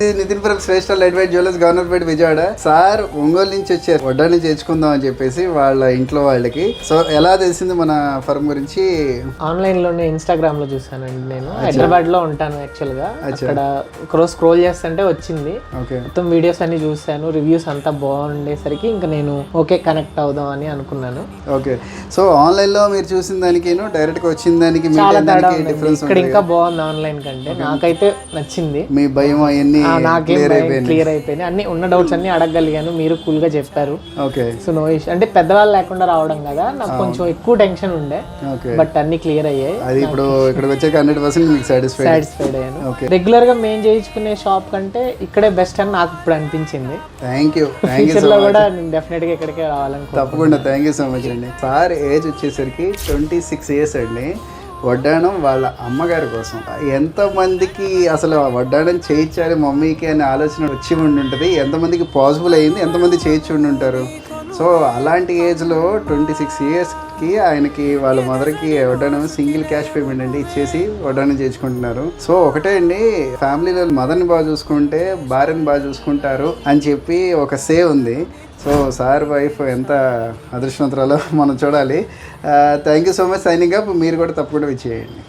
నితిన్పురం Shreshta light weight jewellers Governorpet Vijayawada. Sir Ongole నుంచి వచ్చారు వడ్డాన్ని చేర్చుకుందాం అని చెప్పేసి వాళ్ళ ఇంట్లో వాళ్ళకి. సో ఎలా తెలిసింది మన ఫర్మ్ గురించి? ఆన్లైన్ లోనే ఇన్స్టాగ్రామ్ లో చూసానండి. నేను హైదరాబాద్ లో ఉంటాను యాక్చువల్ గా. అక్కడ ఒకరోజు స్క్రోల్ చేస్తుంటే వచ్చింది. మొత్తం వీడియోస్ అన్ని చూసాను, రివ్యూస్ అంతా బాగుండేసరికి ఇంకా నేను ఓకే కనెక్ట్ అవుదాం అని అనుకున్నాను. ఓకే, సో ఆన్లైన్ లో మీరు చూసిన దానికి డైరెక్ట్ గా వచ్చిన దానికి చాలా తేడా ఉంది. ఇక్కడ ఇంకా బాగుంది ఆన్లైన్ కంటే. నాకైతే నచ్చింది. మీ భయం అవన్నీ క్లియర్ అయిపోయింది. అన్ని ఉన్న డౌట్స్ అన్ని అడగగలిగాను. మీరు కూల్ గా చెప్పారు. Okay, so no issue. అంటే పెద్దవాళ్ళు లేకుండా రావడం కదా, నాకు కొంచెం ఎక్కువ టెన్షన్ ఉండే. బట్ అన్ని క్లియర్ అయ్యాయి. అది ఇప్పుడు ఇక్కడికి వచ్చాక 100% మీకు సాటిస్ఫైడ్ అయ్యాను. రెగ్యులర్ గా మేము చేయించుకునే షాప్ కంటే ఇక్కడే బెస్ట్ అని నాకు ఇప్పుడు అనిపించింది. థ్యాంక్ యూ ఫ్యూచర్ లో కూడా నేను డెఫినెట్ గా ఇక్కడికే రావాలనుకుంటున్నాను. తప్పకుండా. థ్యాంక్ యూ సో మచ్ అండి. సార్ ఏజ్ వచ్చేసరికి 26 years అండి. వడ్డాణం వాళ్ళ అమ్మగారి కోసం. ఎంతమందికి అసలు వడ్డాణం చేయించాలి మమ్మీకి అనే ఆలోచన వచ్చి ఉండి ఉంటుంది, ఎంతమందికి పాసిబుల్ అయ్యింది, ఎంతమంది చేయించి ఉండి ఉంటారు. సో అలాంటి ఏజ్లో 26 yearsకి ఆయనకి వాళ్ళ మదర్కి వడ్డాణం సింగిల్ క్యాష్ పేమెంట్ అండి ఇచ్చేసి వడ్డాణం చేయించుకుంటున్నారు. సో ఒకటే అండి, ఫ్యామిలీలో మదర్ని బాగా చూసుకుంటే భార్యని బాగా చూసుకుంటారు అని చెప్పి ఒక సే ఉంది. సో సార్ వైఫ్ ఎంత అదృష్టవంతురాలో మనం చూడాలి. Thank you so much. Signing up. మీరు కూడా తప్పకుండా విచ్చేయండి.